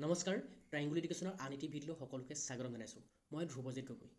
নমস্কাৰ ট্ৰাইংগুল এডুকেশ্যনৰ আন এটি ভিডিঅ' সকলোকে স্বাগতম জনাইছোঁ মই ধ্ৰুৱজিৎ গগৈ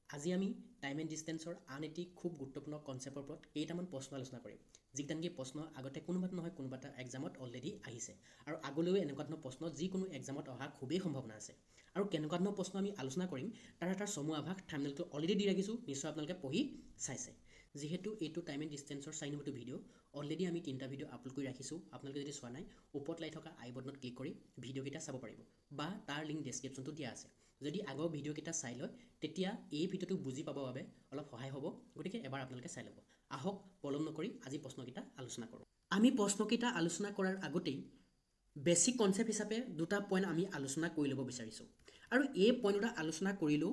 আজি আমি টাইম এণ্ড ডিষ্টেঞ্চৰ আন এটি খুব গুৰুত্বপূৰ্ণ কনচেপ্টৰ ওপৰত কেইটামান প্ৰশ্ন আলোচনা কৰিম যিকেইটা নেকি প্ৰশ্ন আগতে কোনোবাটা নহয় কোনোবা এটা এক্সামত অলৰেডি আহিছে আৰু আগলৈও এনেকুৱা ধৰণৰ প্ৰশ্ন যিকোনো এক্সামত অহা খুবেই সম্ভাৱনা আছে আৰু কেনেকুৱা ধৰণৰ প্ৰশ্ন আমি আলোচনা কৰিম তাৰ এটা চমু আভাস থাম্বনেইলটো অলৰেডি দি ৰাখিছোঁ নিশ্চয় আপোনালোকে পঢ়ি চাইছে যিহেতু এইটো টাইম এণ্ড ডিষ্টেঞ্চৰ 4 নম্বৰটো ভিডিঅ' অলৰেডি আমি 3টা ভিডিঅ' আপলোড কৰি ৰাখিছোঁ আপোনালোকে যদি চোৱা নাই ওপৰত লাই থকা আই বটনত ক্লিক কৰি ভিডিঅ'কেইটা চাব পাৰিব বা তাৰ লিংক ডেছক্ৰিপশ্যনটো দিয়া আছে যদি আগৰ ভিডিঅ'কেইটা চাই লয় তেতিয়া এই ভিডিঅ'টো বুজি পাবৰ বাবে অলপ সহায় হ'ব গতিকে এবাৰ আপোনালোকে চাই ল'ব আহক পলম নকৰি আজি প্ৰশ্নকেইটা আলোচনা কৰোঁ আমি প্ৰশ্নকেইটা আলোচনা কৰাৰ আগতেই বেছিক কনচেপ্ট হিচাপে দুটা পইণ্ট আমি আলোচনা কৰি ল'ব বিচাৰিছোঁ আৰু এই পইণ্ট দুটা আলোচনা কৰিলেও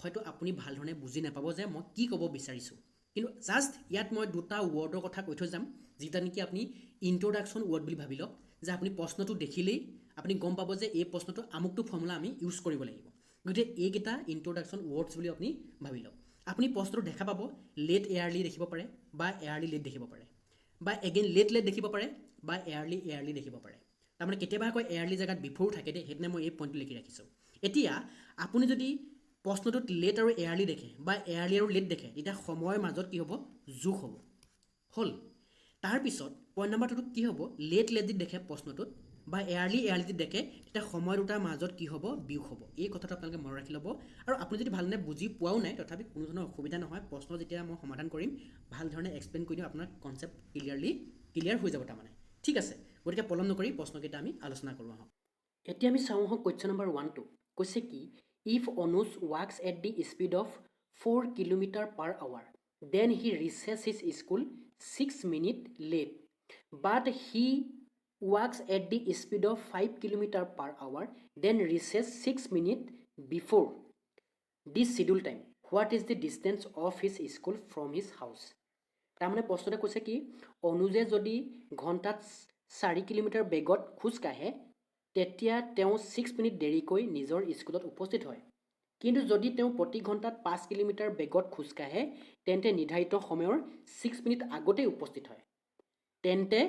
হয়তো আপুনি ভাল ধৰণে বুজি নাপাব যে মই কি ক'ব বিচাৰিছোঁ কিন্তু জাষ্ট ইয়াত মই দুটা ৱৰ্ডৰ কথা কৈ থৈ যাম যিটা নেকি আপুনি ইন্ট্ৰডাকশ্যন ৱৰ্ড বুলি ভাবি লওক যে আপুনি প্ৰশ্নটো দেখিলেই আপুনি গম পাব যে এই প্ৰশ্নটো আমুকটো ফৰ্মুলা আমি ইউজ কৰিব লাগিব গতিকে এইকেইটা ইন্ট্ৰডাকশ্যন ৱৰ্ডছ বুলি আপুনি ভাবি লওক আপুনি প্ৰশ্নটো দেখা পাব লেট এয়াৰলি দেখিব পাৰে বা এয়াৰলি লেট দেখিব পাৰে বা এগেইন লেট দেখিব পাৰে বা এয়াৰলি দেখিব পাৰে তাৰমানে কেতিয়াবা আকৌ এয়াৰলি জেগাত বিফৰো থাকে দেই সেইদিনা মই এই পইণ্টটো লিখি ৰাখিছোঁ এতিয়া আপুনি যদি প্ৰশ্নটোত লেট আৰু এয়াৰলি দেখে বা এয়াৰলি আৰু লেট দেখে তেতিয়া সময়ৰ মাজত কি হ'ব যোগ হ'ব হ'ল তাৰপিছত পইণ্ট নাম্বাৰ 2 কি হ'ব লেট যদি দেখে প্ৰশ্নটোত বা এয়াৰলি দেখে তেতিয়া সময় দুটাৰ মাজত কি হ'ব বিয়োগ হ'ব এই কথাটো আপোনালোকে মনত ৰাখি ল'ব আৰু আপুনি যদি ভালদৰে বুজি পোৱাও নাই তথাপি কোনো ধৰণৰ অসুবিধা নহয় প্ৰশ্ন যেতিয়া মই সমাধান কৰিম ভাল ধৰণে এক্সপ্লেইন কৰি দিম আপোনাৰ কনচেপ্ট ক্লিয়াৰ হৈ যাব তাৰমানে ঠিক আছে গতিকে পলম নকৰি প্ৰশ্নকেইটা আমি আলোচনা কৰোঁ আহক এতিয়া আমি চাওঁ আহক কুৱেশ্যন নম্বৰ 1 কৈছে কি if Anuj walks at the speed of 4 km/h then he reaches his school 6 minutes late but he walks at the speed of 5 km/h then reaches 6 minutes before this schedule time what is the distance of his school from his house তাৰমানে প্ৰশ্নতে কৈছে কি অনুজে যদি ঘণ্টাত 4 kilometre বেগত খোজ কাঢ়ে তেতিয়া তেওঁ 6 মিনিট দেৰিকৈ নিজৰ স্কুলত উপস্থিত হয় কিন্তু যদি তেওঁ প্ৰতি ঘণ্টাত 5 কিলোমিটাৰ বেগত খোজ কাঢ়ে তেন্তে নিৰ্ধাৰিত সময়ৰ 6 মিনিট আগতেই উপস্থিত হয় তেন্তে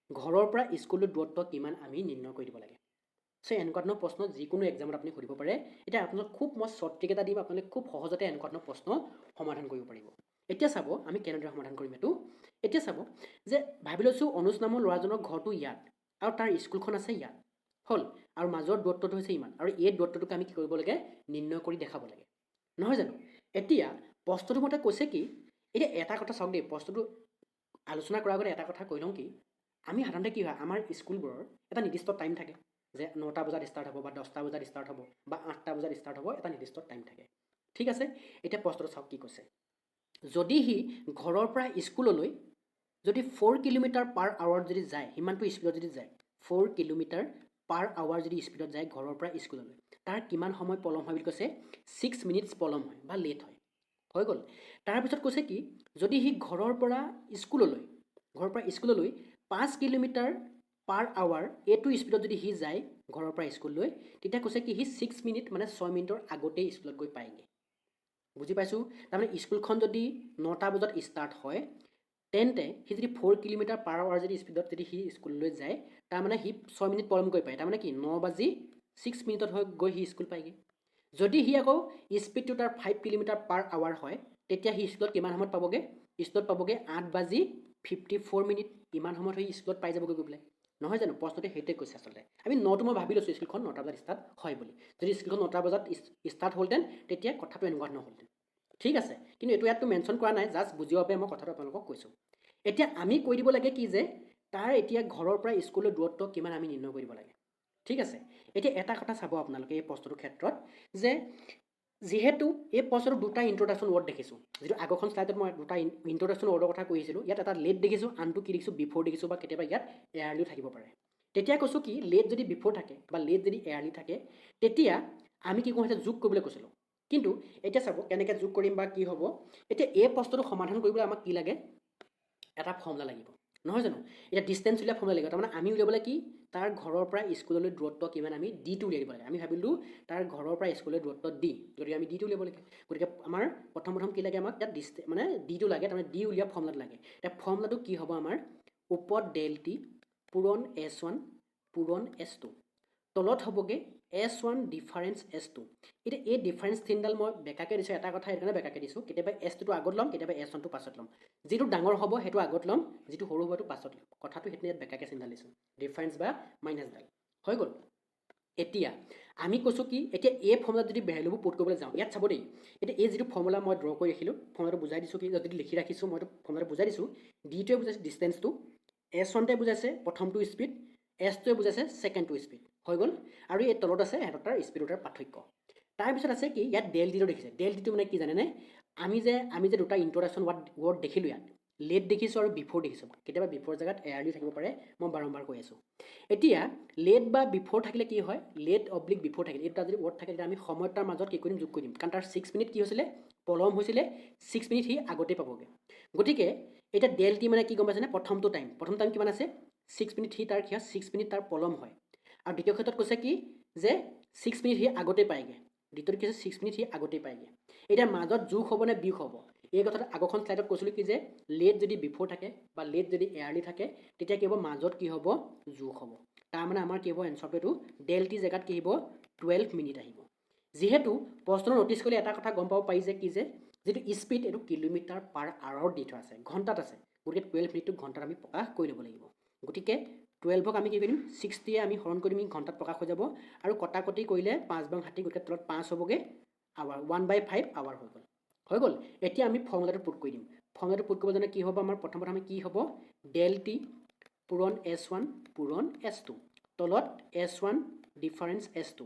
ঘৰৰ পৰা স্কুলৰ দূৰত্ব কিমান আমি নিৰ্ণয় কৰি দিব লাগে সো এনেকুৱা ধৰণৰ প্ৰশ্ন যিকোনো এক্সামত আপুনি সুধিব পাৰে এতিয়া আপোনাক খুব মই শ্বৰ্ট ট্ৰিক এটা দিম আপোনালোকে খুব সহজতে এনেকুৱা ধৰণৰ প্ৰশ্ন সমাধান কৰিব পাৰিব এতিয়া চাব আমি কেনেদৰে সমাধান কৰিম এইটো এতিয়া চাব যে ভাবি লৈছোঁ অনুজ নামৰ ল'ৰাজনৰ ঘৰটো ইয়াত আৰু তাৰ স্কুলখন আছে ইয়াত হ'ল আৰু মাজৰ দূৰত্বটো হৈছে ইমান আৰু এই দূৰত্বটোকে আমি কি কৰিব লাগে নিৰ্ণয় কৰি দেখাব লাগে নহয় জানো এতিয়া প্ৰশ্নটো মতে কৈছে কি এতিয়া এটা কথা চাওক দেই প্ৰশ্নটো আলোচনা কৰাৰ আগতে এটা কথা কৈ লওঁ কি আমি সাধাৰণতে কি হয় আমাৰ স্কুলবোৰৰ এটা নিৰ্দিষ্ট টাইম থাকে যে 9টা বজাত ষ্টাৰ্ট হ'ব বা 10টা বজাত ষ্টাৰ্ট হ'ব বা 8টা বজাত ষ্টাৰ্ট হ'ব এটা নিৰ্দিষ্ট টাইম থাকে ঠিক আছে এতিয়া প্ৰশ্নটো চাওক কি কৈছে যদি সি ঘৰৰ পৰা স্কুললৈ যদি 4 km/h যদি যায় সিমানটো স্পীডত যদি যায় 4 km/h যদি স্পীডত যায় ঘৰৰ পৰা স্কুললৈ তাৰ কিমান সময় পলম হয় বুলি কৈছে 6 মিনিটছ পলম হয় বা লেট হয় হৈ গ'ল তাৰপিছত কৈছে কি যদি সি ঘৰৰ পৰা স্কুললৈ 5 km/h এইটো স্পীডত যদি সি যায় ঘৰৰ পৰা স্কুললৈ তেতিয়া কৈছে কি সি 6 মিনিট মানে 6 মিনিটৰ আগতেই স্কুলত গৈ পায়গৈ বুজি পাইছোঁ তাৰমানে স্কুলখন যদি 9টা বজাত ষ্টাৰ্ট হয় তেন্তে সি যদি 4 km/h যদি স্পীডত যদি সি স্কুললৈ যায় তাৰমানে সি 6 মিনিট পলম গৈ পায় তাৰমানে কি 9:06 মিনিটত গৈ সি স্কুল পায়গৈ যদি সি আকৌ স্পীডটো তাৰ 5 km/h হয় তেতিয়া সি স্কুলত কিমান সময়ত পাবগৈ স্কুলত পাবগৈ 8:54 মিনিট ইমান সময়ত সি স্কুলত পাই যাবগৈ গৈ পেলাই নহয় জানো প্ৰশ্নতে সেইটোৱে কৈছে আচলতে আমি 9টো মই ভাবি লৈছোঁ স্কুলখন 9টা বজাত ষ্টাৰ্ট হয় বুলি যদি স্কুলখন 9টা বজাত ষ্টাৰ্ট হ'লহেঁতেন তেতিয়া কথাটো এনেকুৱা ধৰণৰ হ'লহেঁতেন ঠিক আছে কিন্তু এইটো ইয়াততো মেনশ্যন কৰা নাই জাষ্ট বুজিবৰ বাবে মই কথাটো আপোনালোকক কৈছোঁ এতিয়া আমি কৈ দিব লাগে কি যে তাৰ এতিয়া ঘৰৰ পৰা স্কুলৰ দূৰত্ব কিমান আমি নিৰ্ণয় কৰিব লাগে ঠিক আছে এতিয়া এটা কথা চাব আপোনালোকে এই প্ৰশ্নটোৰ ক্ষেত্ৰত যে যিহেতু এই প্ৰশ্নটোত দুটা ইন্ট্ৰডাকশ্যন ৱৰ্ড দেখিছোঁ যিটো আগৰখন শ্লাইডত মই দুটা ইন্ট্ৰডাকশ্যন ৱৰ্ডৰ কথা কৈছিলোঁ ইয়াত এটা লেট দেখিছোঁ আনটো কি দেখিছোঁ বিফ'ৰ দেখিছোঁ বা কেতিয়াবা ইয়াত এয়াৰলিও থাকিব পাৰে তেতিয়া কৈছোঁ কি লেট যদি বিফ'ৰ থাকে বা লেট যদি এয়াৰলি থাকে তেতিয়া আমি কি কৰোঁ যোগ কৰিবলৈ কৈছিলোঁ কিন্তু এতিয়া চাব কেনেকৈ যোগ কৰিম বা কি হ'ব এতিয়া এই প্ৰশ্নটো সমাধান কৰিবলৈ আমাক কি লাগে এটা ফৰ্মুলা লাগিব নহয় জানো এতিয়া ডিষ্টেঞ্চ উলিয়াই ফৰ্মুলা লাগিব তাৰমানে আমি উলিয়াবলৈ কি তাৰ ঘৰৰ পৰা স্কুললৈ দূৰত্ব কিমান আমি ডিটো উলিয়াই দিব লাগে আমি ভাবিলোঁ তাৰ ঘৰৰ পৰা স্কুললৈ দূৰত্ব ডি গতিকে আমি ডিটো উলিয়াব লাগে গতিকে আমাৰ প্ৰথম কি লাগে আমাক ইয়াত মানে ডিটো লাগে তাৰমানে ডি উলিওৱা ফৰ্মুলাটো লাগে এতিয়া ফৰ্মুলাটো কি হ'ব আমাৰ ওপৰত del t পূৰণ s1 পূৰণ s2 তলত হ'বগৈ S1 ডিফাৰেঞ্চ S2 এতিয়া এই ডিফাৰেঞ্চ চিনডাল মই বেকাকৈ দিছোঁ এটা কথা সেইকাৰণে বেকাকৈ দিছোঁ কেতিয়াবা S2টো আগত ল'ম কেতিয়াবা S1টো পাছত ল'ম যিটো ডাঙৰ হ'ব সেইটো আগত ল'ম যিটো সৰু হ'ব সেইটো পাছত ল'ম কথাটো সেইটো ইয়াত বেকাকৈ চিনডাল দিছোঁ ডিফাৰেঞ্চ বা মাইনাছডাল হৈ গ'ল এতিয়া আমি কৈছোঁ কি এতিয়া এই ফৰ্মুলাত যদি ভেলুবোৰ পুট কৰিবলৈ যাওঁ ইয়াত চাব দেই এতিয়া এই যিটো ফৰ্মুলা মই ড্ৰ কৰি ৰাখিলোঁ ফৰ্মুলাটো বুজাই দিছোঁ কি যদি লিখি ৰাখিছোঁ মই ফৰ্মুলাটো বুজাই দিছোঁ ডিটোৱে বুজাইছে ডিষ্টেঞ্চটো S1টোৱে বুজাইছে প্ৰথমটো স্পীড S2ৱে বুজাইছে ছেকেণ্ডটো স্পীড হৈ গ'ল আৰু এই তলত আছে সিহঁতৰ তাৰ স্পীডৰ তাৰ পাৰ্থক্য তাৰপিছত আছে কি ইয়াত ডেল টিটো দেখিছে ডেল টিটো মানে কি জানেনে আমি যে দুটা ইণ্ট্ৰডাকশ্যন ৱৰ্ড দেখিলোঁ ইয়াত লেট দেখিছোঁ আৰু বিফ'ৰ দেখিছোঁ কেতিয়াবা বিফ'ৰ জেগাত এয়াৰলি থাকিব পাৰে মই বাৰম্বাৰ কৈ আছোঁ এতিয়া লেট বা বিফ'ৰ থাকিলে কি হয় লেট অব্লিক বিফ'ৰ থাকিলে এই দুটা যদি ৱৰ্ড থাকে তেতিয়া আমি সময়ত তাৰ মাজত কি কৰিম যোগ কৰি দিম কাৰণ তাৰ 6 মিনিট কি হৈছিলে পলম হৈছিলে 6 মিনিট সি আগতে পাবগৈ গতিকে এতিয়া ডেল টি মানে কি গম পাইছেনে প্ৰথম টাইম কিমান আছে 6 মিনিট সি তাৰ 6 মিনিট তাৰ পলম হয় আৰু দ্বিতীয় ক্ষেত্ৰত কৈছে কি যে 6 মিনিট সি আগতে পায়গৈ দ্বিতীয়টো কি আছে 6 মিনিট সি আগতে পায়গৈ এতিয়া মাজত যোগ হ'ব নে বিয়োগ হ'ব এই কথাটো আগৰখন স্লাইডত কৈছিলোঁ কি যে লেট যদি বিফ'ৰ থাকে বা লেট যদি এয়াৰলি থাকে তেতিয়া কি হ'ব মাজত কি হ'ব যোগ হ'ব তাৰমানে আমাৰ কি হ'ব এনচাৰটো এইটো ডেল টি জেগাত কি হ'ব 12 মিনিট আহিব যিহেতু প্ৰশ্ন ন'টিছ কৰিলে এটা কথা গম পাব পাৰি যে কি যে যিটো স্পীড এইটো কিলোমিটাৰ পাৰ আৱাৰত দি থোৱা আছে ঘণ্টাত আছে গতিকে 12 মিনিটটো ঘণ্টাত আমি প্ৰকাশ কৰি ল'ব লাগিব গতিকে 12ক আমি কি কৰিম 60য়ে আমি হৰণ কৰি দিম ঘণ্টাত প্ৰকাশ হৈ যাব আৰু কটাকটি কৰিলে 5 বাং 60 গতিকে তলত 5 হ'বগৈ আৱাৰ 1/5 আৱাৰ হৈ গ'ল এতিয়া আমি ফৰ্মুলাটো পুট কৰি দিম ফৰ্মুলাটো পুট কৰিব জানে কি হ'ব আমাৰ প্ৰথমতে আমি কি হ'ব ডেল টি পূৰণ S1 পূৰণ S2 তলত S1 ডিফাৰেঞ্চ S2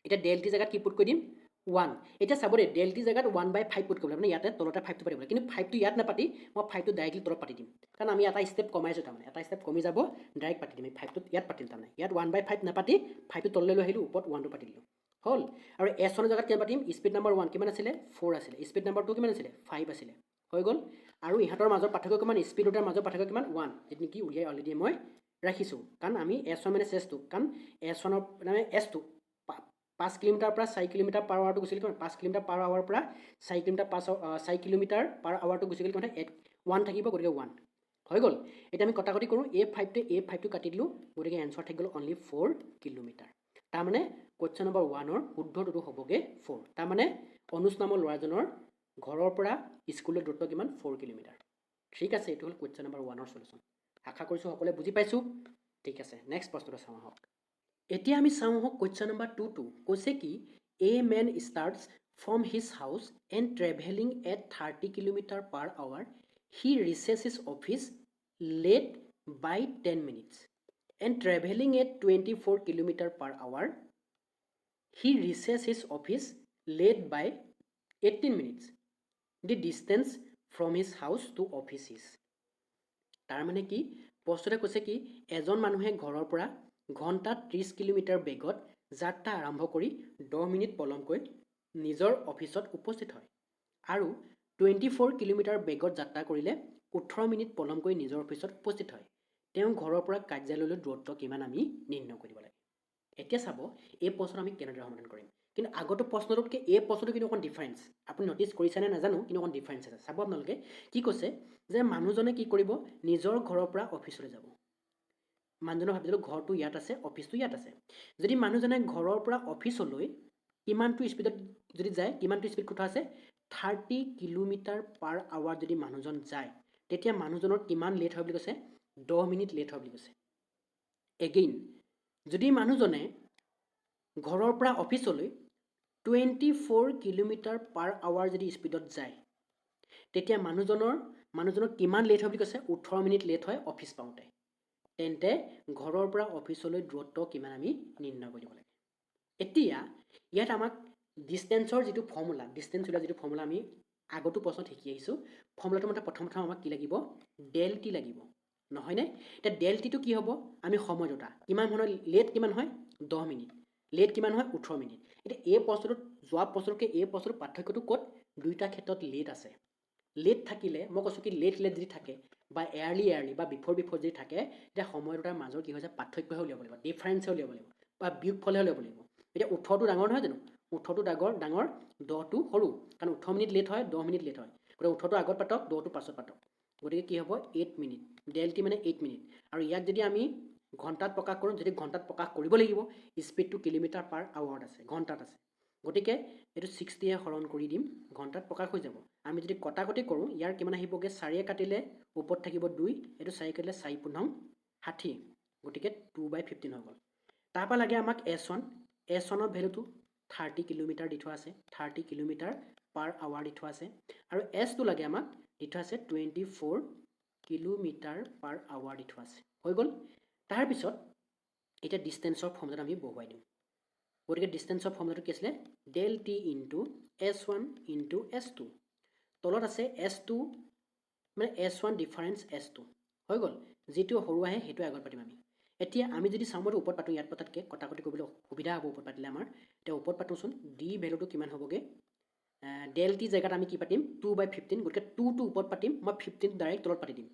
এতিয়া ডেল টি জেগাত কি পুট কৰি দিম 1 এতিয়া চাব দেই ডেল টি জেগাত 1/5 পুট কৰিব মানে ইয়াতে তলতে 5টো পাতিব কিন্তু 5টো ইয়াত নাপাতি মই 5টো ডাইৰেক্টলি তলত পাতি দিম কাৰণ আমি এটা ষ্টেপ কমাইছোঁ তাৰমানে এটা ষ্টেপ কমি যাব ডাইৰেক্ট পাতি দিম 5টো ইয়াত পাতিম তাৰমানে ইয়াত 1/5 নাপাতি 5টো তললৈ লৈ আহিলোঁ ওপৰত 1টো পাতি দিলোঁ হ'ল আৰু S1 জেগাত কিমান পাতিম স্পীড নাম্বাৰ 1 কিমান আছিলে 4 আছিলে স্পীড নাম্বাৰ 2 কিমান আছিলে 5 আছিলে হৈ গ'ল আৰু ইহঁতৰ মাজৰ পাৰ্থক্য কিমান স্পীড দুটাৰ মাজৰ পাৰ্থক্য কিমান 1 যিটো নেকি উলিয়াই অলৰেডি মই ৰাখিছোঁ কাৰণ আমি S1 মানে S2 কাৰণ S1ৰ মানে S2 5 কিলোমিটাৰ পৰা 4 কিলোমিটাৰ পাৰ আৱাৰটো গুচি গ'ল 5 কিলোমিটাৰ পাৰ আৱাৰৰ পৰা 4 কিলোমিটাৰ পাৰ আৱাৰটো গুচি গ'ল মানে 1 থাকিব গতিকে 1 হৈ গ'ল এতিয়া আমি কটাকটি কৰোঁ A5টো কাটি দিলোঁ গতিকে এনচাৰ থাকি গ'ল অনলি 4 কিলোমিটাৰ তাৰমানে কুৱেশ্যন নম্বৰ 1ৰ শুদ্ধটোতো হ'বগৈ 4 তাৰমানে অনুজ নামৰ ল'ৰাজনৰ ঘৰৰ পৰা স্কুলৰ দূৰত্ব কিমান 4 কিলোমিটাৰ ঠিক আছে এইটো হ'ল কুৱেশ্যন নম্বৰ 1ৰ চলিউশ্যন আশা কৰিছোঁ সকলোৱে বুজি পাইছোঁ ঠিক আছে নেক্সট প্ৰশ্নটো চাওঁ আহক এতিয়া আমি চাওঁ আহক কুৱেশ্যন নম্বৰ 2টো কৈছে কি a man starts from his house and traveling at 30 kilometre per hour he reaches his office late by 10 minutes and traveling at 24 km per hour he reaches his office late by 18 minutes the distance from his house to office is তাৰমানে কি প্ৰশ্নতে কৈছে কি এজন মানুহে ঘৰৰ পৰা ঘণ্টাত 30 kilometre বেগত যাত্ৰা আৰম্ভ কৰি 10 মিনিট পলমকৈ নিজৰ অফিচত উপস্থিত হয় আৰু 24 কিলোমিটাৰ বেগত যাত্ৰা কৰিলে 18 মিনিট পলমকৈ নিজৰ অফিচত উপস্থিত হয় তেওঁ ঘৰৰ পৰা কাৰ্যালয়লৈ দূৰত্ব কিমান আমি নিৰ্ণয় কৰিব লাগে এতিয়া চাব এই প্ৰশ্ন আমি কেনেদৰে সমাধান কৰিম কিন্তু আগতো প্ৰশ্নটোতকৈ এই প্ৰশ্নটো কিন্তু অকণ ডিফাৰেঞ্চ আপুনি ন'টিছ কৰিছেনে নাজানো কিন্তু অকণ ডিফাৰেঞ্চ আছে চাব আপোনালোকে কি কৈছে যে মানুহজনে কি কৰিব নিজৰ ঘৰৰ পৰা অফিচলৈ যাব মানুহজনে ভাবিছিলোঁ ঘৰটো ইয়াত আছে অফিচটো ইয়াত আছে যদি মানুহজনে ঘৰৰ পৰা অফিচলৈ কিমানটো স্পীডত যদি যায় কিমানটো স্পীড কথা আছে 30 কিলোমিটাৰ পাৰ আৱাৰ যদি মানুহজন যায় তেতিয়া মানুহজনৰ কিমান লেট হয় বুলি কৈছে 10 মিনিট লেট হয় বুলি কৈছে এগেইন যদি মানুহজনে ঘৰৰ পৰা অফিচলৈ 24 কিলোমিটাৰ পাৰ আৱাৰ যদি স্পীডত যায় তেতিয়া মানুহজনৰ কিমান লেট হয় বুলি কৈছে 18 মিনিট লেট হয় অফিচ পাওঁতে তেন্তে ঘৰৰ পৰা অফিচলৈ দূৰত্ব কিমান আমি নিৰ্ণয় কৰিব লাগে এতিয়া ইয়াত আমাক ডিষ্টেঞ্চৰ যিটো ফৰ্মুলা ডিষ্টেঞ্চ উলিওৱা যিটো ফৰ্মুলা আমি আগতো প্ৰশ্নত শিকি আহিছোঁ ফৰ্মুলাটো মতে প্ৰথম আমাক কি লাগিব ডেল টি লাগিব নহয়নে এতিয়া ডেল টিটো কি হ'ব আমি সময় দুটা কিমান সময় লেট কিমান হয় 10 মিনিট লেট কিমান হয় 18 মিনিট এতিয়া এই প্ৰশ্নটোত যোৱা প্ৰশ্নতকৈ এই প্ৰশ্নটোৰ পাৰ্থক্যটো ক'ত দুইটা ক্ষেত্ৰত লেট আছে লেট থাকিলে মই কৈছোঁ কি লেট যদি থাকে বা এয়াৰলি বা বিফ'ৰ যদি থাকে তেতিয়া সময় দুটাৰ মাজৰ কি হৈছে পাৰ্থক্যহে উলিয়াব লাগিব ডিফাৰেঞ্চহে উলিয়াব লাগিব বা বিয়োগফলহে উলিয়াব লাগিব এতিয়া 18টো ডাঙৰ নহয় জানো 18টো ডাঙৰ 10টো সৰু কাৰণ 18 মিনিট লেট হয় 10 মিনিট লেট হয় গতিকে 18টো আগত পাতক 10টো পাছত পাতক গতিকে কি হ'ব 8 মিনিট ডেল টি মানে 8 মিনিট আৰু ইয়াক যদি আমি ঘণ্টাত প্ৰকাশ কৰোঁ, যদি ঘণ্টাত প্ৰকাশ কৰিব লাগিব স্পীডটো কিলোমিটাৰ পাৰ আৱাৰত আছে, ঘণ্টাত আছে, গতিকে এইটো 60য়ে হৰণ কৰি দিম, ঘণ্টাত প্ৰকাশ হৈ যাব। আমি যদি কটাকটি কৰোঁ ইয়াৰ কিমান আহিবগৈ, 4য়ে কাটিলে ওপৰত থাকিব 2, এইটো 4 কাটিলে 4 পোন্ধৰ 60, গতিকে 2/15 হৈ গ'ল। তাৰপৰা লাগে আমাক S1, S1ৰ ভেলুটো 30 কিলোমিটাৰ দি থোৱা আছে, 30 কিলোমিটাৰ পাৰ আৱাৰ দি থোৱা আছে, আৰু S2 লাগে আমাক দি থোৱা আছে 24 কিলোমিটাৰ পাৰ আৱাৰ দি থোৱা আছে, হৈ গ'ল। তাৰপিছত এতিয়া ডিষ্টেঞ্চৰ ফৰ্মুলাত আমি বহুৱাই দিম, গতিকে ডিষ্টেঞ্চৰ ফৰ্মুলাটো কি আছিলে, del T into S1 into S2, তলত আছে S2 মানে S1 ডিফাৰেঞ্চ S2, হৈ গ'ল। যিটো সৰু আহে সেইটো আগত পাতিম আমি। এতিয়া আমি যদি চাওঁ মইতো ওপৰত পাতোঁ, ইয়াত পতাতকৈ কটাকটি কৰিবলৈ সুবিধা হ'ব ওপৰত পাতিলে আমাৰ। এতিয়া ওপৰত পাতোঁচোন, ডি ভেলুটো কিমান হ'বগৈ, ডেল টি জেগাত আমি কি পাতিম 2/15, গতিকে 2টো ওপৰত পাতিম, মই 15 ডাইৰেক্ট তলত পাতি দিম,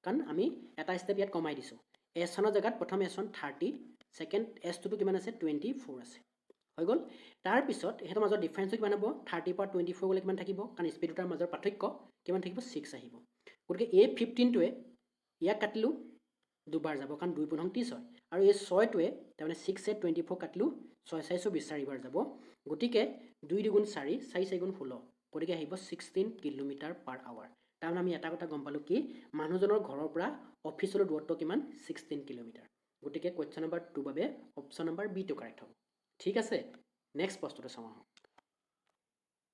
কাৰণ আমি এটা ষ্টেপ ইয়াত কমাই দিছোঁ। S1ৰ জেগাত প্ৰথম S1 30, ছেকেণ্ড S2টো কিমান আছে 24 আছে, হৈ গ'ল। তাৰপিছত সিহঁতৰ মাজৰ ডিফাৰেঞ্চটো কিমান হ'ব, 30 পৰা 24 গ'লে কিমান থাকিব, কাৰণ স্পীড দুটাৰ মাজৰ পাৰ্থক্য কিমান থাকিব 6 আহিব, গতিকে এই 15টোৱে ইয়াক কাটিলোঁ দুবাৰ যাব, কাৰণ 2 পোন্ধৰ 30 হয়, আৰু এই 6টোৱে তাৰমানে 6এ 24 কাটিলোঁ 6 4 24 চাৰিবাৰ যাব, গতিকে 2 2 4, 4 4 16, গতিকে আহিব 16 কিলোমিটাৰ পাৰ আৱাৰ। তাৰমানে আমি এটা কথা গম পালোঁ কি, মানুহজনৰ ঘৰৰ পৰা অফিচলৈ দূৰত্ব কিমান 16 কিলোমিটাৰ, গতিকে কুৱেশ্যন নম্বৰ 2 বাবে অপশ্যন নম্বৰ বিটো কাৰেক্ট হ'ব। ঠিক আছে, নেক্সট প্ৰশ্নটো চাওঁ আহক।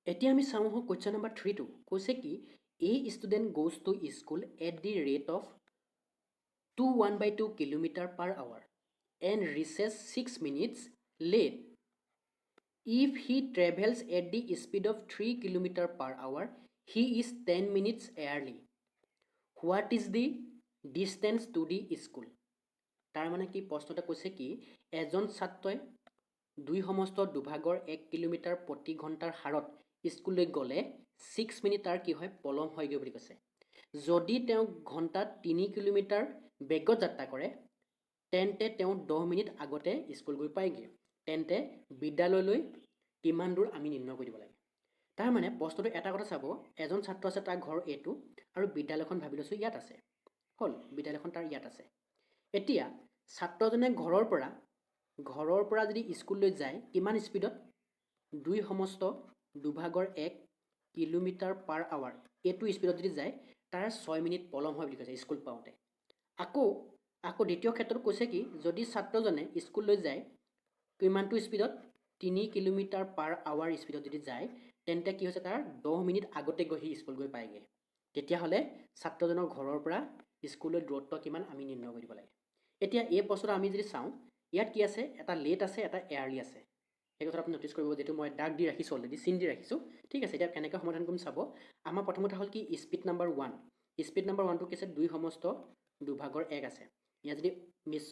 এতিয়া আমি চাওঁ আহোঁ কুৱেশ্যন নম্বৰ 3টো, কৈছে কি a student goes to school at the rate of 1/2 kilometre per hour and reaches 6 minutes late. If he travels at the speed of 3 kilometers per hour, he is 10 minutes early. What is the distance to the school? তাৰ মানে কি প্ৰশ্নটা কৈছে কি এজন ছাত্ৰই 2 সমস্ত দুভাগৰ 1 kilometre প্ৰতি ঘণ্টাৰ হাৰত স্কুললৈ গ'লে 6 মিনিট তাৰ কি হয় পলম হয়গৈ বুলি কৈছে। যদি তেওঁ ঘণ্টাত 3 কিলোমিটাৰ বেগত যাত্ৰা কৰে তেন্তে তেওঁ 10 মিনিট আগতে স্কুল গৈ পায়গৈ, তেন্তে বিদ্যালয়লৈ কিমান দূৰ আমি নিৰ্ণয় কৰিব লাগে। তাৰ মানে প্ৰশ্নটো এটা কথা চাব, এজন ছাত্ৰ আছে তাৰ ঘৰ এইটো আৰু বিদ্যালয়খন ভাবি লৈছোঁ ইয়াত আছে, হ'ল বিদ্যালয়খন তাৰ ইয়াত আছে। এতিয়া ছাত্ৰজনে ঘৰৰ পৰা যদি স্কুললৈ যায় কিমান স্পীডত, 2 সমস্ত দুভাগৰ 1 কিলোমিটাৰ পাৰ আৱাৰ এইটো স্পীডত যদি যায় তাৰ 6 মিনিট পলম হয় বুলি কৈছে স্কুল পাওঁতে। আকৌ দ্বিতীয় ক্ষেত্ৰত কৈছে কি যদি ছাত্ৰজনে স্কুললৈ যায় কিমানটো স্পীডত 3 কিলোমিটাৰ পাৰ আৱাৰ স্পীডত যদি যায় তেন্তে কি হৈছে তাৰ 10 মিনিট আগতে গৈ সি স্কুল গৈ পায়গৈ, তেতিয়াহ'লে ছাত্ৰজনৰ ঘৰৰ পৰা স্কুললৈ দূৰত্ব কিমান আমি নিৰ্ণয় কৰিব লাগে। এতিয়া এই প্ৰশ্নটো আমি যদি চাওঁ ইয়াত কি আছে, এটা লেট আছে এটা এয়াৰলি আছে, সেই কথাটো আপুনি ন'টিছ কৰিব, যিটো মই ডাক দি ৰাখিছোঁ অলৰেডি চিন দি ৰাখিছোঁ। ঠিক আছে, এতিয়া কেনেকৈ সমাধান কৰিম চাব। আমাৰ প্ৰথম কথা হ'ল কি স্পীড নাম্বাৰ 1, স্পীড নাম্বাৰ 1টো কি আছে 2 সমস্ত দুভাগৰ 1 আছে, ইয়াত যদি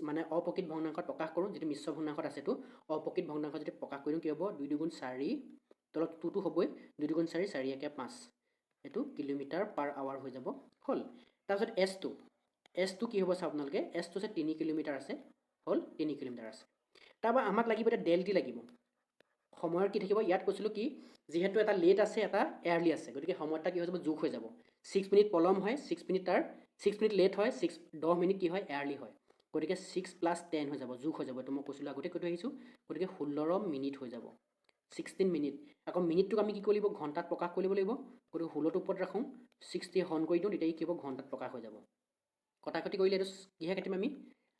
মানে অপ্ৰকৃত ভগ্নাংশত প্ৰকাশ কৰোঁ, যিটো মিশ্ৰ ভগ্নাংশত আছে এইটো অপ্ৰকৃত ভগ্নাংশত যদি প্ৰকাশ কৰি দিওঁ কি হ'ব 2 2 4, তলত 2টো হ'বই 2 2 4 4 1 5, এইটো কিলোমিটাৰ পাৰ আৱাৰ হৈ যাব, হ'ল। তাৰপিছত S2 কি হ'ব চাওক আপোনালোকে, S2 আছে 3 কিলোমিটাৰ আছে, হ'ল 3 কিলোমিটাৰ আছে। তাৰপৰা আমাক লাগিব এতিয়া ডেল টি লাগিব, সময়ৰ কি থাকিব, ইয়াত কৈছিলোঁ কি যিহেতু এটা লেট আছে এটা এয়াৰলি আছে, গতিকে সময়টা কি হৈ যাব যোগ হৈ যাব, 6 মিনিট পলম হয় 6 মিনিট লেট হয় 10 মিনিট কি হয় এয়াৰলি হয়, গতিকে 6 + 10 হৈ যাব, যোগ হৈ যাব, এইটো মই কৈছিলোঁ আগতে কৈ থৈ আহিছোঁ, গতিকে 16 মিনিট হৈ যাব, 16 মিনিট। আকৌ মিনিটটোক আমি কি কৰিব লাগিব ঘণ্টাত প্ৰকাশ কৰিব লাগিব, গতিকে 16টোৰ ওপৰত ৰাখোঁ 60 হৰণ কৰি দিওঁ, তেতিয়া কি হ'ব ঘণ্টাত প্ৰকাশ হৈ যাব। কটাকটি কৰিলে এইটো কিহে কাটিম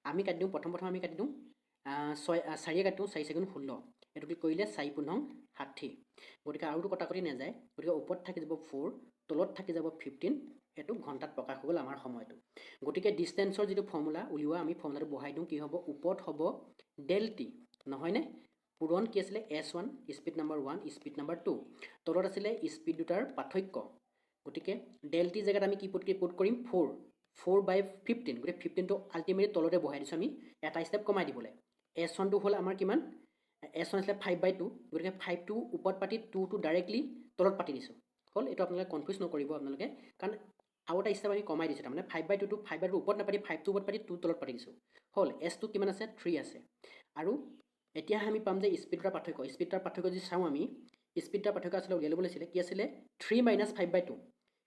আমি কাটি দিওঁ প্ৰথম আমি কাটি দিওঁ 4 কাটি দিওঁ 4 4 16, এইটো কি কৰিলে 4 পোন্ধৰ 60, গতিকে আৰুটো কটাকটি নাযায়, গতিকে ওপৰত থাকি যাব 4, তলত থাকি যাব 15, এইটো ঘণ্টাত প্ৰকাশ হৈ গ'ল আমাৰ সময়টো। গতিকে ডিষ্টেঞ্চৰ যিটো ফৰ্মুলা উলিওৱা আমি ফৰ্মুলাটো বহাই দিওঁ, কি হ'ব ওপৰত হ'ব ডেল টি, নহয়নে, পূৰণ কি আছিলে S1 speed number 1 speed number 2, তলত আছিলে স্পীড দুটাৰ পাৰ্থক্য, গতিকে ডেল টি জেগাত আমি কি পুট কৰিম 4/15, গতিকে 15টো আল্টিমেটলি তলতে বহাই দিছোঁ আমি এটা ষ্টেপ কমাই দিবলৈ। S1টো হ'ল আমাৰ কিমান, S1 আছিলে 5/2, গতিকে 5টো ওপৰত পাতি 2টো ডাইৰেক্টলি তলত পাতি দিছোঁ, হ'ল। এইটো আপোনালোকে কনফিউজ নকৰিব আপোনালোকে, কাৰণ আৰু এটা ষ্টেপ আমি কমাই দিছোঁ, তাৰমানে 5/2টো ওপৰত নাপাতি 5টো ওপৰত পাতি 2 তলত পাতি দিছোঁ, হ'ল। S2 কিমান আছে 3 আছে, আৰু এতিয়াহে আমি পাম যে স্পীড দুটাৰ পাৰ্থক্য যদি চাওঁ আমি স্পীড দুটাৰ পাৰ্থক্য আচলতে উলিয়াই ল'ব লাগিছিলে, কি আছিলে 3 - 5/2,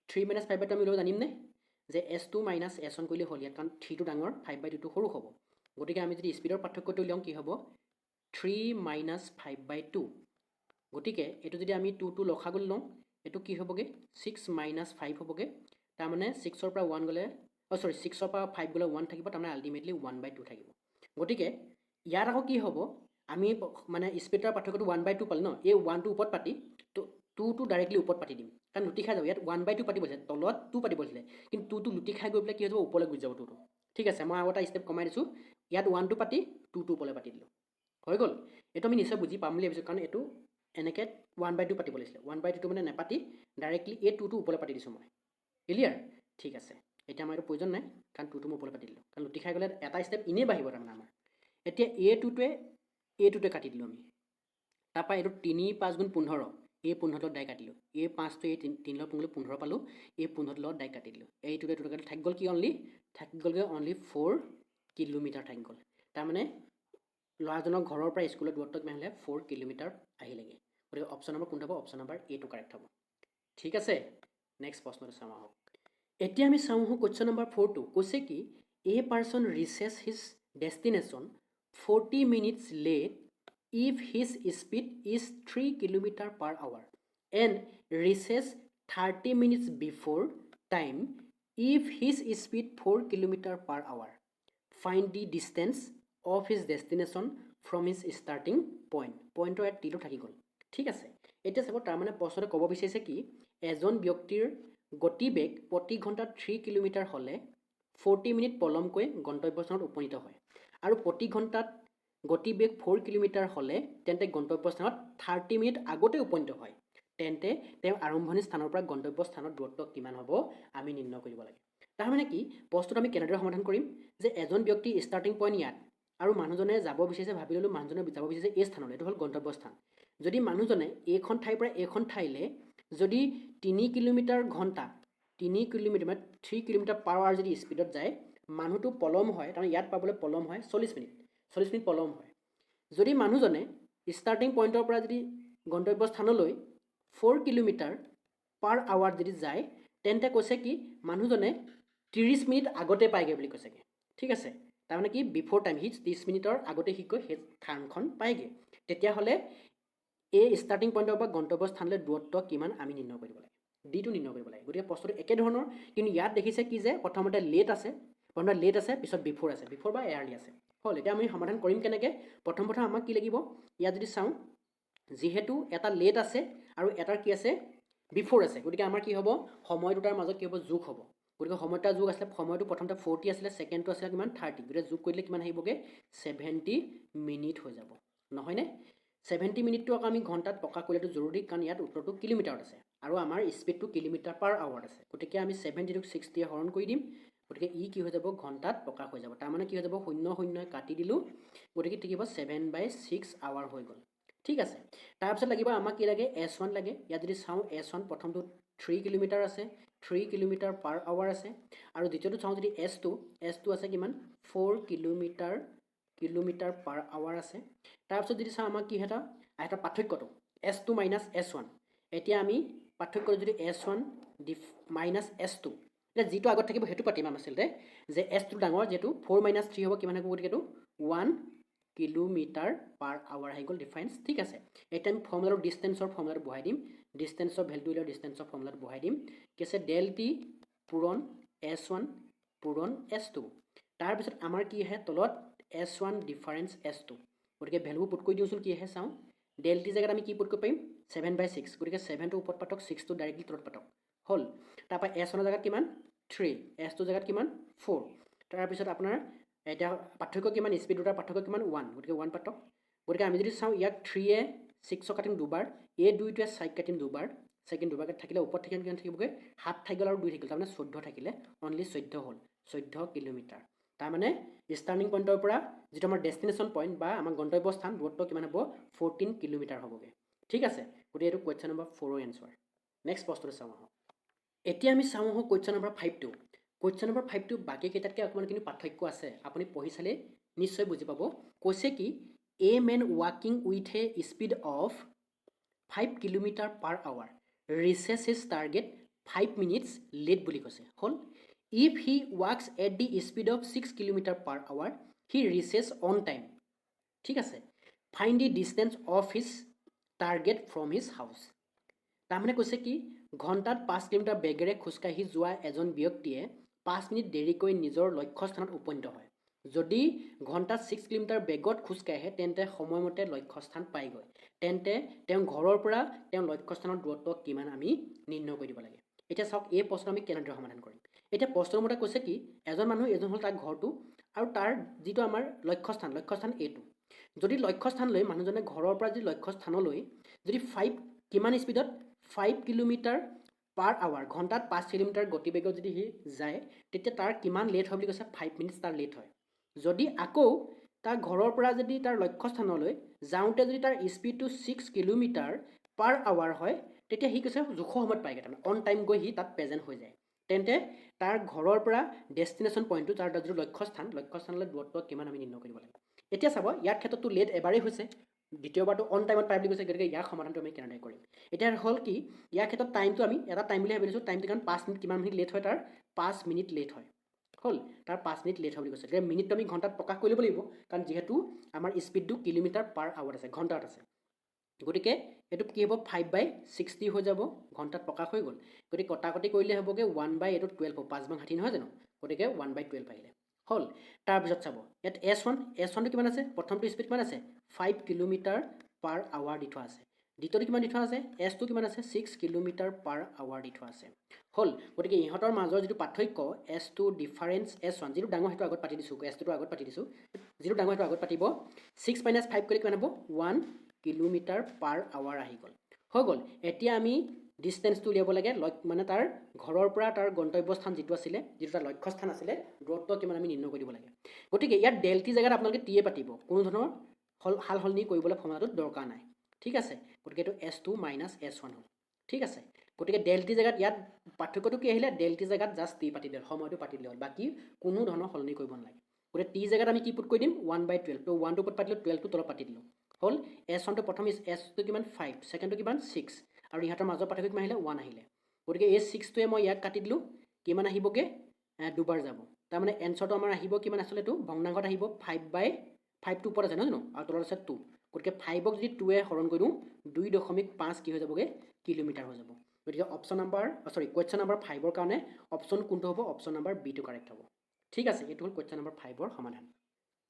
3 - 5/2 আমি উলিয়াব জানিমনে, যে S2 - S1 কৰিলে হ'ল ইয়াত, কাৰণ 3টো ডাঙৰ 5/2টো সৰু হ'ব, গতিকে আমি যদি স্পীডৰ পাৰ্থক্যটো উলিয়াওঁ কি হ'ব 3 মাইনাছ 5/2 গতিকে এইটো যদি আমি 2 লসাগু লওঁ এইটো কি হ'বগৈ 6 মাইনাছ 5 হ'বগৈ তাৰমানে 6ৰ পৰা 1 গ'লে 6ৰ পৰা 5 গ'লে 1 থাকিব তাৰমানে আল্টিমেটলি 1/2 থাকিব গতিকে ইয়াত আকৌ কি হ'ব আমি মানে স্পীডৰ পাৰ্থক্যটো 1/2 পালোঁ ন এই 1টো ওপৰত পাতি 2টো ডাইৰেক্টলি ওপৰত পাতি দিম কাৰণ লুটি খাই যাব ইয়াত 1/2 পাতিব লাগিছিলে তলত 2 পাতিব লাগিছিলে কিন্তু 2টো লুটি খাই গৈ পেলাই কি হৈ যাব ওপৰলৈ গুচি যাব 2টো ঠিক আছে মই আৰু এটা ষ্টেপ কমাই দিছোঁ ইয়াত 1টো পাতি 2টো ওপৰলৈ পাতি দিলোঁ হৈ গ'ল এইটো আমি নিশ্চয় বুজি পাম বুলি ভাবিছোঁ কাৰণ এইটো এনেকৈ 1/2 পাতিব লাগিছিলে 1/2টো মানে নেপাতি ডাইৰেক্টলি এই 2টো ওপৰলৈ পাতি দিছোঁ মই ক্লিয়াৰ ঠিক আছে এতিয়া আমাৰ এইটো প্ৰয়োজন নাই কাৰণ 2টো মই ওপৰলৈ পাতি দিলোঁ কাৰণ লুটি খাই গ'লে এটা ষ্টেপ এনেই বাঢ়িব তাৰমানে আমাৰ এতিয়া এইটোৱে কাটি দিলোঁ আমি তাৰপৰা এইটো 3 5 গুণ 15 এই 15 ডাই কাটিলোঁ এই 5টো এই 3 লগত 15 পালোঁ এই 15 লগত ডাই কাটি দিলোঁ এইটোতে কাটি থাকি গ'ল কি থাকি গ'লগৈ অনলি 4 কিলোমিটাৰ থাকি গ'ল তাৰমানে ল'ৰাজনৰ ঘৰৰ পৰা স্কুলৰ দূৰত্ব কিমান হ'লে 4 কিলোমিটাৰ আহিলেগৈ গতিকে অপশ্যন নম্বৰ কোনটো হ'ব অপশ্যন নম্বৰ এইটো কাৰেক্ট হ'ব ঠিক আছে নেক্সট প্ৰশ্নটো চাওঁ আহক এতিয়া আমি চাওঁ আহোঁ কুৱেশ্যন নম্বৰ 4টো কৈছে কি a person reaches his destination 40 minutes late if his speed is 3 km/h and reaches 30 minutes before time if his speed 4 km/h. Find the distance of his destination from his starting point. Pointer at টিটো থাকি গ'ল ঠিক আছে এতিয়া চাব তাৰমানে প্ৰশ্নটো ক'ব বিচাৰিছে কি এজন ব্যক্তিৰ গতিবেগ প্ৰতি ঘণ্টাত 3 কিলোমিটাৰ হ'লে 40 মিনিট পলমকৈ গন্তব্যস্থানত উপনীত হয় আৰু প্ৰতি ঘণ্টাত গতিবেগ 4 কিলোমিটাৰ হ'লে তেন্তে গন্তব্যস্থানত 30 মিনিট আগতে উপনীত হয় তেন্তে তেওঁ আৰম্ভণি স্থানৰ পৰা গন্তব্যস্থানৰ দূৰত্ব কিমান হ'ব আমি নিৰ্ণয় কৰিব লাগে তাৰমানে কি প্ৰশ্নটো আমি কেনেদৰে সমাধান কৰিম যে এজন ব্যক্তি ষ্টাৰ্টিং পইণ্ট ইয়াত আৰু মানুহজনে যাব বিচাৰিছে ভাবি ল'লোঁ মানুহজনে যাব বিচাৰিছে এই স্থানলৈ এইটো হ'ল গন্তব্যস্থান যদি মানুহজনে এইখন ঠাইৰ পৰা এইখন ঠাইলৈ যদি 3 কিলোমিটাৰ ঘণ্টা 3 কিলোমিটাৰ মানে 3 km/h যদি স্পীডত যায় মানুহটো পলম হয় তাৰমানে ইয়াত পাবলৈ পলম হয় 40 মিনিট পলম হয় যদি মানুহজনে ষ্টাৰ্টিং পইণ্টৰ পৰা যদি গন্তব্যস্থানলৈ 4 km/h যদি যায় তেন্তে কৈছে কি মানুহজনে 30 মিনিট আগতে পায়গৈ বুলি কৈছে কি ঠিক আছে তাৰমানে কি বিফ'ৰ টাইম সি 30 মিনিটৰ আগতে সি গৈ সেই স্থানখন পায়গৈ তেতিয়াহ'লে এই ষ্টাৰ্টিং পইণ্টৰ পৰা গন্তব্যস্থানলৈ দূৰত্ব কিমান আমি নিৰ্ণয় কৰিব লাগে ডিটো নিৰ্ণয় কৰিব লাগে গতিকে প্ৰশ্নটো একেধৰণৰ কিন্তু ইয়াত দেখিছে কি যে প্ৰথমতে লেট আছে পিছত বিফ'ৰ আছে বিফ'ৰ বা এয়াৰলি আছে হ'ল এতিয়া আমি সমাধান কৰিম কেনেকৈ প্ৰথম আমাক কি লাগিব ইয়াত যদি চাওঁ যিহেতু এটা লেট আছে আৰু এটাৰ কি আছে বিফ'ৰ আছে গতিকে আমাৰ কি হ'ব সময় দুটাৰ মাজত কি হ'ব যোগ হ'ব গতিকে সময়টা যোগ আছিলে সময়টো প্ৰথমতে 40 আছিলে ছেকেণ্ডটো আছিলে কিমান 30 গতিকে যোগ কৰিলে কিমান আহিবগৈ 70 মিনিট হৈ যাব নহয়নে 70 মিনিটটো আকৌ আমি ঘণ্টাত প্ৰকাশ কৰিলেতো জৰুৰী কাৰণ ইয়াত উত্তৰটো কিলোমিটাৰত আছে আৰু আমাৰ স্পীডটো km/h আছে গতিকে আমি 70টোক 60 হৰণ কৰি দিম গতিকে ই কি হৈ যাব ঘণ্টাত প্ৰকাশ হৈ যাব তাৰমানে কি হৈ যাব 0 কাটি দিলোঁ গতিকে থাকিব 7/6 আৱাৰ হৈ গ'ল ঠিক আছে তাৰপিছত লাগিব আমাক কি লাগে S1 লাগে ইয়াত যদি চাওঁ S1 প্ৰথমটো 3 কিলোমিটাৰ আছে 3 km/h আছে আৰু দ্বিতীয়টো চাওঁ যদি S2 আছে কিমান 4 km/h আছে তাৰপিছত যদি চাওঁ আমাক কি এটা পাৰ্থক্যটো S2 মাইনাছ S1 এতিয়া আমি পাৰ্থক্যটো যদি S1 মাইনাছ S2 এতিয়া যিটো আগত থাকিব সেইটো পাতিম আমি আচলতে যে S2 ডাঙৰ যিহেতু 4 - 3 হ'ব কিমান হ'ব গতিকে এইটো 1 km/h আহি গ'ল ডিফাৰেঞ্চ ঠিক আছে এতিয়া আমি ফৰ্মুলাটো ডিষ্টেঞ্চৰ ফৰ্মুলাটো বহাই দিম ডিষ্টেঞ্চৰ ভেলুটো উলিয়াই ডিষ্টেঞ্চৰ ফৰ্মুলাটো বহাই দিম কি আছে ডেল টি পূৰণ S1 পূৰণ S2 তাৰপিছত আমাৰ কি আহে তলত S1 ডিফাৰেঞ্চ S2 গতিকে ভেলুবোৰ পুট কৰি দিওঁচোন কি আহে চাওঁ ডেল টি জেগাত আমি কি পুট কৰিব পাৰিম 7/6 গতিকে 7টো ওপৰত পাতক 6টো ডাইৰেক্টলি তলত পাতক হ'ল তাৰপৰা S1ৰ জেগাত কিমান 3 S2 জেগাত কিমান 4 তাৰপিছত আপোনাৰ এতিয়া পাৰ্থক্য কিমান স্পীড দুটাৰ পাৰ্থক্য কিমান 1 গতিকে 1 পাতক গতিকে আমি যদি চাওঁ ইয়াক 3-এ 6 কাটিম দুবাৰ এই 2টোৱে 4 কাটিম দুবাৰ ছেকেণ্ড দুবাৰ থাকিলে ওপৰত থাকিলে কিমান থাকিবগৈ 7 থাকি গ'ল আৰু 2 থাকিল তাৰমানে 14 থাকিলে অনলি 14 হ'ল 14 কিলোমিটাৰ তাৰমানে ষ্টাৰ্টিং পইণ্টৰ পৰা যিটো আমাৰ ডেষ্টিনেশ্যন পইণ্ট বা আমাৰ গন্তব্যস্থান দূৰত্ব কিমান হ'ব 14 কিলোমিটাৰ হ'বগৈ ঠিক আছে গতিকে এইটো কুৱেশ্যন নম্বৰ 4ৰ এনচাৰ নেক্সট প্ৰশ্নটো চাওঁ আহক এতিয়া আমি চাওঁ আহোঁ কুৱেশ্যন নম্বৰ 5টো কুৱেশ্যন নম্বৰ 5টো বাকী কেইটাতকৈ অকণমান কিন্তু পাৰ্থক্য আছে আপুনি পঢ়ি চালে নিশ্চয় বুজি পাব কৈছে কি এ মেন ৱাকিং with a speed of 5 km/h reaches his target 5 minutes late বুলি কৈছে হ'ল if he walks at the speed of 6 km/h he reaches on time. ঠিক আছে, find the distance of his target from his house. তাৰমানে কৈছে কি, ঘণ্টাত 5 kilometre বেগেৰে খোজকাঢ়ি যোৱা এজন ব্যক্তিয়ে 5 মিনিট দেৰিকৈ নিজৰ লক্ষ্যস্থানত উপনীত হয়। যদি ঘণ্টাত 6 কিলোমিটাৰ বেগত খোজকাঢ়ে তেন্তে সময়মতে লক্ষ্যস্থান পায়গৈ। তেন্তে তেওঁ ঘৰৰ পৰা তেওঁ লক্ষ্যস্থানৰ দূৰত্ব কিমান আমি নিৰ্ণয় কৰি দিব লাগে। এতিয়া চাওক এই প্ৰশ্ন আমি কেনেদৰে সমাধান কৰিম। এতিয়া প্ৰশ্নৰ মতে কৈছে কি, এজন মানুহ, এজন হ'ল তাৰ ঘৰটো আৰু তাৰ যিটো আমাৰ লক্ষ্যস্থান এইটো। যদি লক্ষ্যস্থানলৈ মানুহজনে ঘৰৰ পৰা যদি লক্ষ্যস্থানলৈ যদি কিমান স্পীডত 5 কিলোমিটাৰ পাৰ আৱাৰ, ঘণ্টাত 5 কিলোমিটাৰ গতিবেগত যদি সি যায়, তেতিয়া তাৰ কিমান লেট হয় বুলি কৈছে, 5 মিনিটছ তাৰ লেট হয়। যদি আকৌ তাৰ ঘৰৰ পৰা যদি তাৰ লক্ষ্যস্থানলৈ যাওঁতে যদি তাৰ স্পীডটো 6 কিলোমিটাৰ পাৰ আৱাৰ হয়, তেতিয়া সি কৈছে জোখৰ সময়ত পায়গৈ, তাৰমানে অন টাইম গৈ সি তাত প্ৰেজেণ্ট হৈ যায়। তেন্তে তাৰ ঘৰৰ পৰা ডেষ্টিনেশ্যন পইণ্টটো, তাৰ যিটো লক্ষ্যস্থানলৈ দূৰত্ব কিমান আমি নিৰ্ণয় কৰিব লাগে। এতিয়া চাব, ইয়াৰ ক্ষেত্ৰতো লেট এবাৰেই হৈছে, দ্বিতীয়বাৰটো অন টাইমত পাই বুলি কৈছে, গতিকে ইয়াৰ সমাধানটো আমি কেনেদৰে কৰিম। এতিয়া হ'ল কি, ইয়াৰ ক্ষেত্ৰত টাইমটো আমি এটা টাইম বুলি ভাবি লৈছোঁ, টাইমটো কাৰণ 5 মিনিট, কিমান মিনিট লেট হয়, তাৰ 5 মিনিট লেট হয়। হ'ল, তাৰ 5 মিনিট লেট হয় বুলি কৈছে। গতিকে মিনিটটো আমি ঘণ্টাত প্ৰকাশ কৰি ল'ব লাগিব, কাৰণ যিহেতু আমাৰ স্পীডটো কিলোমিটাৰ পাৰ আৱাৰত আছে, ঘণ্টাত আছে। গতিকে এইটো কি হ'ব, 5/60 হৈ যাব, ঘণ্টাত প্ৰকাশ হৈ গ'ল। গতিকে কটাকটি কৰিলে হ'বগৈ 1/12 হ'ব, 5 বাং 60 নহয় জানো, গতিকে 1/12 আহিলে। হ'ল, তাৰপিছত চাব ইয়াত S1টো কিমান আছে, প্ৰথমটো স্পীড কিমান আছে, 5 কিলোমিটাৰ পাৰ আৱাৰ দি থোৱা আছে। দ্বিতীয়টো কিমান দি থোৱা আছে, S2 কিমান আছে, 6 কিলোমিটাৰ পাৰ আৱাৰ দি থোৱা আছে। হ'ল, গতিকে ইহঁতৰ মাজৰ যিটো পাৰ্থক্য, S2 ডিফাৰেঞ্চ S1, যিটো ডাঙৰ সেইটো আগত পাতি দিছোঁ, S2টো আগত পাতি দিছোঁ, যিটো ডাঙৰ সেইটো আগত পাতিব, 6 - 5 কৰিলে কিমান হ'ব, 1 কিলোমিটাৰ পাৰ আৱাৰ আহি গ'ল। হৈ গ'ল, এতিয়া আমি ডিষ্টেঞ্চটো উলিয়াব লাগে, মানে তাৰ ঘৰৰ পৰা তাৰ গন্তব্যস্থান যিটো আছিলে, যিটো তাৰ লক্ষ্যস্থান আছিলে, দূৰত্ব কিমান আমি নিৰ্ণয় কৰিব লাগে। গতিকে ইয়াত ডেল্টি জেগাত আপোনালোকে টিয়ে পাতিব, কোনো ধৰণৰ সাল সলনি কৰিবলৈ ফৰ্মুলাটোত দৰকাৰ নাই। ঠিক আছে, গতিকে এইটো S2 - S1 হ'ল। ঠিক আছে, গতিকে ডেল্টি জেগাত ইয়াত পাৰ্থক্যটো কি আহিলে, ডেল্টি জেগাত জাষ্ট টি পাতি দিলে, সময়টো পাতি দিলে হ'ল, বাকী কোনো ধৰণৰ সলনি কৰিব নালাগে। গতিকে টি জেগাত আমি কি পুট কৰি দিম, 1/12, তো 1টো ওপৰত পাতিলোঁ, 12টো তলত পাতি দিলোঁ। হ'ল, S1টো প্ৰথম, S2 কিমান 5, ছেকেণ্ডটো কিমান 6, আৰু ইহঁতৰ মাজৰ পাৰ্থক্য কিমান আহিলে, 1 আহিলে। গতিকে এই 6টোৱে মই ইয়াক কাটি দিলোঁ, কিমান আহিবগৈ, দুবাৰ যাব। তাৰমানে এনচাৰটো আমাৰ আহিব কিমান, আচলতে এইটো ভগ্নাংশত আহিব 5/5টো ওপৰত আছে নহয় জানো, আৰু তলত আছে 2, গতিকে 5ক যদি 2ৱে হৰণ কৰি দিওঁ, 2.5 কি হৈ যাবগৈ, কিলোমিটাৰ হৈ যাব। গতিকে কুৱেশ্যন নম্বৰ 5ৰ কাৰণে অপশ্যন কোনটো হ'ব, অপশ্যন নম্বৰ বিটো কাৰেক্ট হ'ব। ঠিক আছে, এইটো হ'ল কুৱেশ্যন নম্বৰ 5ৰ সমাধান।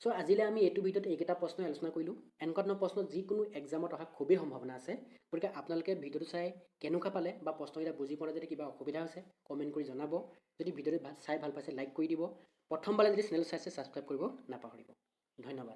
চ' আজিলৈ আমি এইটো ভিডিঅ'ত এইকেইটা প্ৰশ্ন আলোচনা কৰিলোঁ। এনেকুৱা ধৰণৰ প্ৰশ্ন যিকোনো এক্সামত অহা খুবেই সম্ভাৱনা আছে। গতিকে আপোনালোকে ভিডিঅ'টো চাই কেনেকুৱা পালে, বা প্ৰশ্নকেইটা বুজি পোৱা যদি কিবা অসুবিধা হৈছে, কমেণ্ট কৰি জনাব। যদি ভিডিঅ'টো চাই ভাল পাইছে, লাইক কৰি দিব। প্ৰথমবাৰে যদি চেনেল চাইছে, ছাবস্ক্ৰাইব কৰিব নাপাহৰিব। ধন্যবাদ।